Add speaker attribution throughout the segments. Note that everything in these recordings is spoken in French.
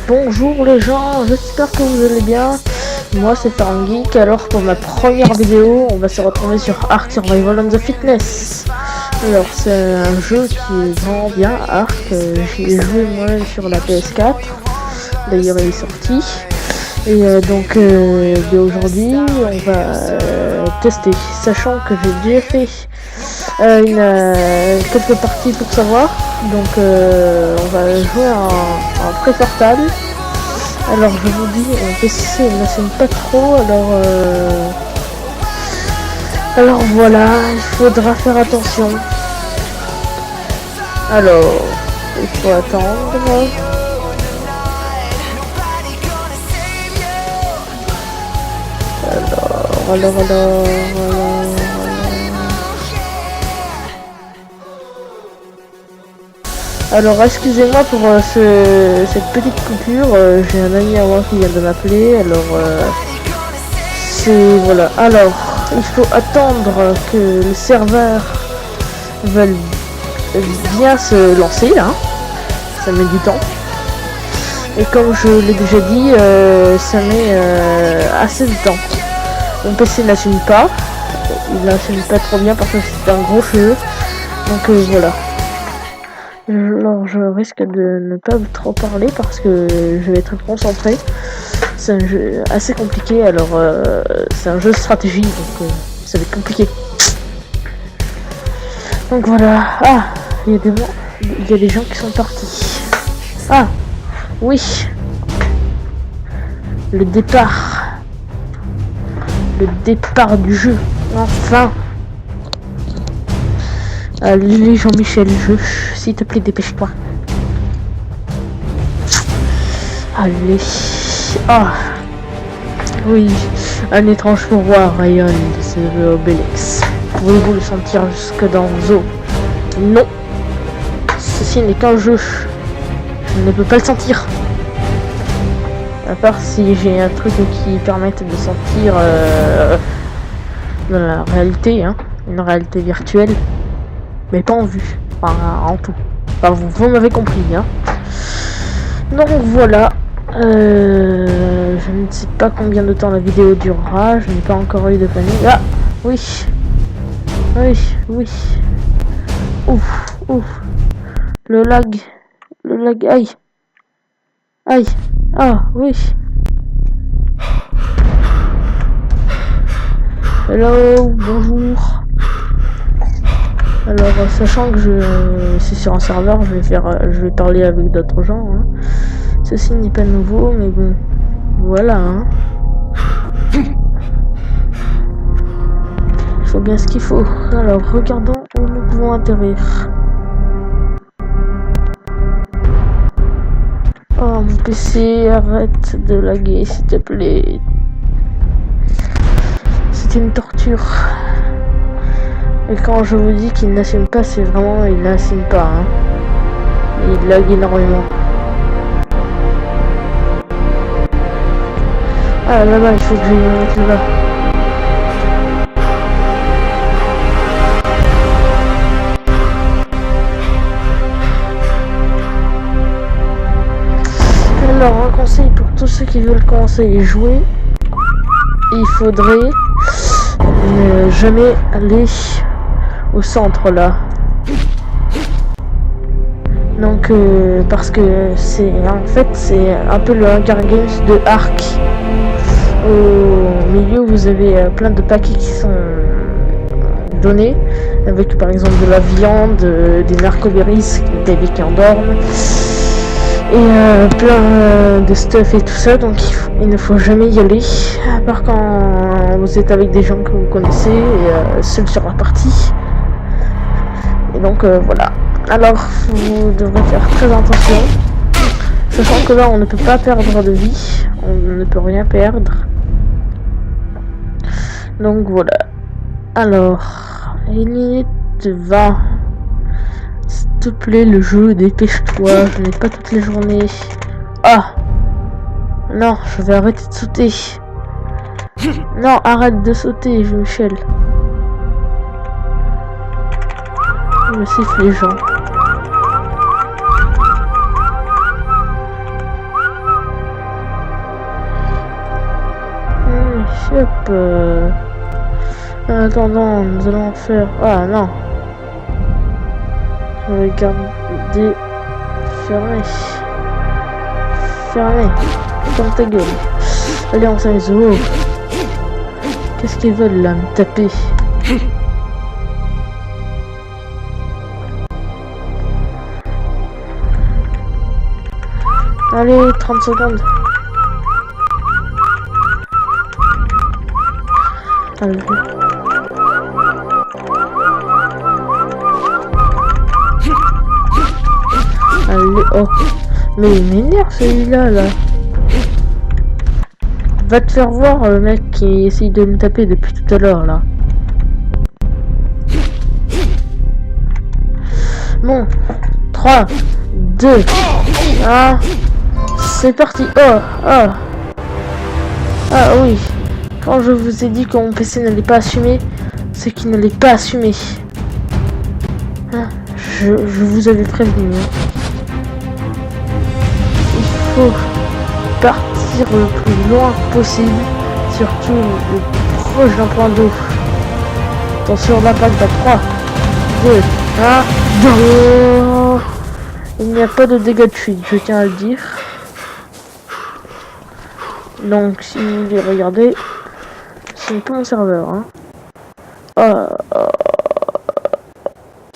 Speaker 1: Bonjour les gens, j'espère que vous allez bien. Moi c'est Farangeek. Alors pour ma première vidéo, on va se retrouver sur Ark Survival on the Fitness. Alors c'est un jeu qui est vraiment bien, Ark. J'y ai joué moi sur la PS4. D'ailleurs il est sorti. Et donc aujourd'hui on va tester, sachant que j'ai déjà fait quelques parties pour savoir. Donc on va jouer en préportable. Alors je vous dis, mon PC ne m'assine pas trop, alors voilà, il faudra faire attention. Alors il faut attendre. Alors. Alors excusez-moi pour cette petite coupure, j'ai un ami à moi qui vient de m'appeler, alors c'est voilà. Alors il faut attendre que le serveur veuille bien se lancer là, ça met du temps. Et comme je l'ai déjà dit, ça met assez de temps. Mon PC n'assume pas, il n'assume pas trop bien parce que c'est un gros jeu, donc voilà. Alors je risque de ne pas trop parler parce que je vais être concentré. C'est un jeu assez compliqué, alors c'est un jeu de stratégie, donc ça va être compliqué. Donc voilà. Ah, il y a des gens qui sont partis. Ah, oui. Le départ du jeu. Enfin. Allez Jean-Michel, s'il te plaît, dépêche-toi. Allez. Ah. Oui, un étrange pouvoir rayonne de ce Obélix. Pouvez-vous le sentir jusque dans vos os? Non. Ceci n'est qu'un jeu. Je ne peux pas le sentir. À part si j'ai un truc qui permette de sentir dans la réalité, hein, une réalité virtuelle. Mais pas en vue, enfin en tout. Enfin, vous m'avez compris, hein. Donc voilà. Je ne sais pas combien de temps la vidéo durera. Je n'ai pas encore eu de planning. Ah, oui. Ouf. Le lag, aïe. Ah, oui. Hello, bonjour. Alors, sachant que je suis sur un serveur, je vais parler avec d'autres gens. Hein. Ceci n'est pas nouveau, mais bon, voilà. Hein. Il faut bien ce qu'il faut. Alors, regardons où nous pouvons atterrir. Oh, mon PC, arrête de laguer, s'il te plaît. C'est une torture. Et quand je vous dis qu'il n'assume pas, c'est vraiment il n'assume pas. Hein. Il lag énormément. Ah là-bas, il faut que je me mette là-bas. Alors, un conseil pour tous ceux qui veulent commencer à jouer, il faudrait ne jamais aller au centre là. Donc parce que c'est un peu le Hunger Games de Ark. Au milieu vous avez plein de paquets qui sont donnés avec par exemple de la viande, des narcoberries, des bébés qui endorment et plein de stuff et tout ça. Donc il ne faut jamais y aller à part quand vous êtes avec des gens que vous connaissez et seul sur la partie. Et donc voilà. Alors vous devrez faire très attention, sachant que là on ne peut pas perdre de vie, on ne peut rien perdre. Donc voilà. Alors il minute 20. S'il te plaît le jeu, dépêche-toi, je n'ai pas toutes les journées. Ah non, je vais arrêter de sauter. Non, arrête de sauter, Michel. Je siffle les gens. Hop. En attendant, nous allons faire... Ah non. Je vais garder... Fermé. Fermé. Ferme ta gueule. Allez, on s'amuse. Oh. Qu'est-ce qu'ils veulent là, me taper? Allez, 30 secondes. Allez. Allez, oh. Mais il m'énerve celui-là, là. Va te faire voir, le mec qui essaye de me taper depuis tout à l'heure, là. Bon. 3, 2, 1. C'est parti. Oh, oh. Ah oui. Quand je vous ai dit que mon PC n'allait pas assumer, c'est qu'il n'allait pas assumer. Je vous avais prévenu. Il faut partir le plus loin possible, surtout le proche d'un point d'eau. Attention, l'impact à 3, 2, 1, 2. Il n'y a pas de dégâts de fuite, je tiens à le dire. Donc, si vous voulez regarder, ce n'est pas mon serveur. Hein.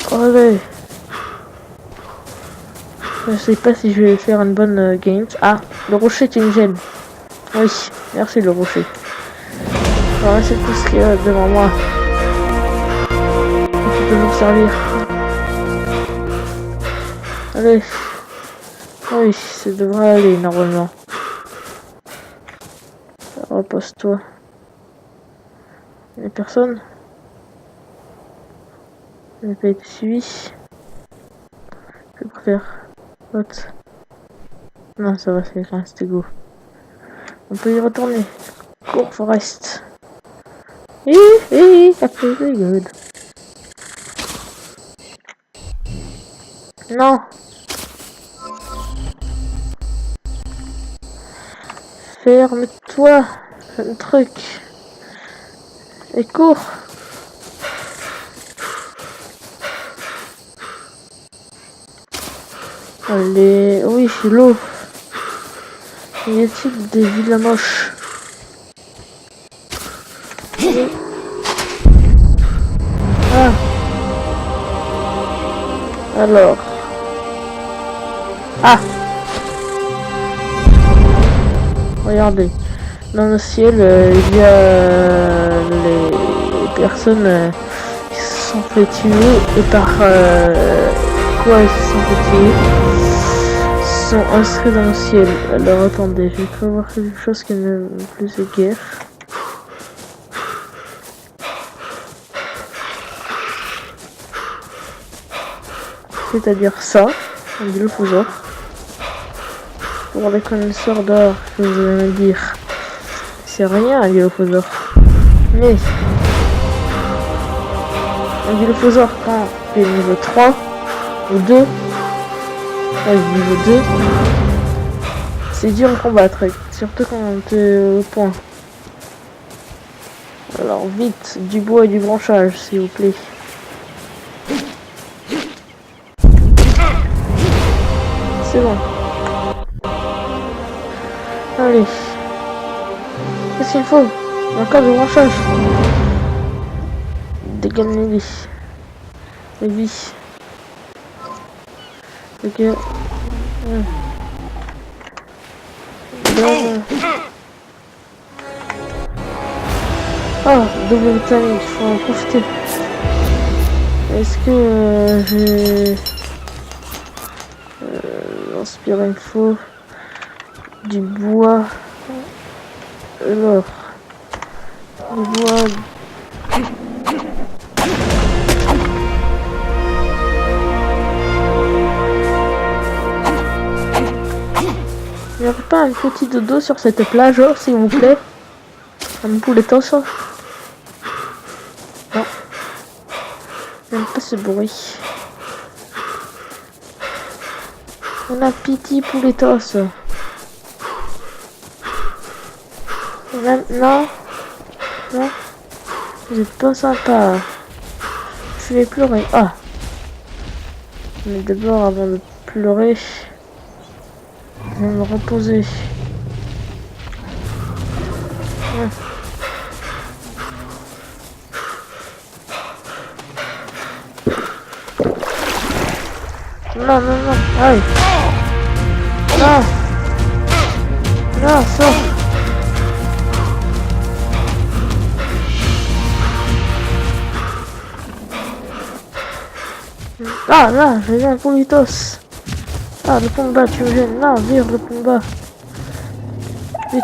Speaker 1: Allez. Je sais pas si je vais faire une bonne game. Ah, le rocher tu me gênes. Oui, merci le rocher. Voilà, c'est tout ce qu'il y a devant moi. Tu peux nous servir. Allez. Oui, ça devrait aller normalement. Repose-toi. Il n'y a personne. Je n'ai pas été suivi. Je préfère. What? Non, ça va, c'est reste go. On peut y retourner. Cours, Forest. Après, c'est good. Non. Ferme-toi. Un truc. Et cours. Allez, oui, l'eau. Y a-t-il des villes moches? Oui. Ah. Alors. Ah. Regardez. Dans le ciel, il y a les personnes qui se sont fait tuer et par quoi ils se sont fait tuer sont inscrits dans le ciel. Alors attendez, je vais prévoir quelque chose qui n'est plus de guerre. C'est-à-dire ça, un dilophosaure. Pour les connaisseurs d'or, je vous allez me dire, c'est rien un dilophosaure. Mais un dilophosaure quand tu es niveau 3 ou 2, niveau 2, c'est dur à combattre, surtout quand tu es au point. Alors vite, du bois et du branchage s'il vous plaît. C'est bon. Allez. Qu'est-ce qu'il faut? Encore du branchage. Dégaine les vies. Les vies. Ok. Ah, double vitamine, il faut en profiter. Est-ce que j'ai inspiré il faut du bois, alors du bois. Il n'y aurait pas un petit dodo sur cette plage, s'il vous plaît? Un poulet ça. Non. J'aime pas ce bruit. On a pitié pouletos. Maintenant, Non, vous êtes pas sympa. Je vais pleurer. Ah. Mais d'abord, avant de pleurer, je vais me reposer. Non, non, non, aïe. Non. Non, sors. Ah, là, j'ai vu un Politos. Ah, le combat, tu me gênes. Non, vire le combat. Vite.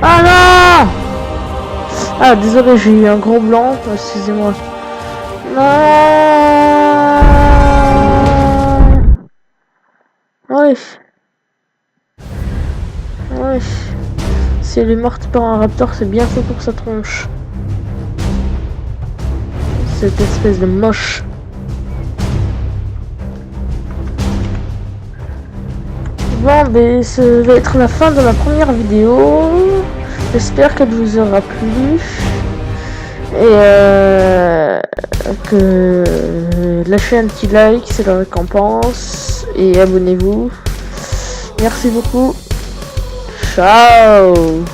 Speaker 1: Ah non! Ah, désolé, j'ai eu un gros blanc, excusez-moi. Non! Oui. Oui. Si elle est morte par un raptor, c'est bien fait pour sa tronche. Cette espèce de moche. Bon, ben, ça va être la fin de la première vidéo. J'espère qu'elle vous aura plu. Et que lâchez un petit like, c'est la récompense. Et abonnez-vous. Merci beaucoup. Ciao.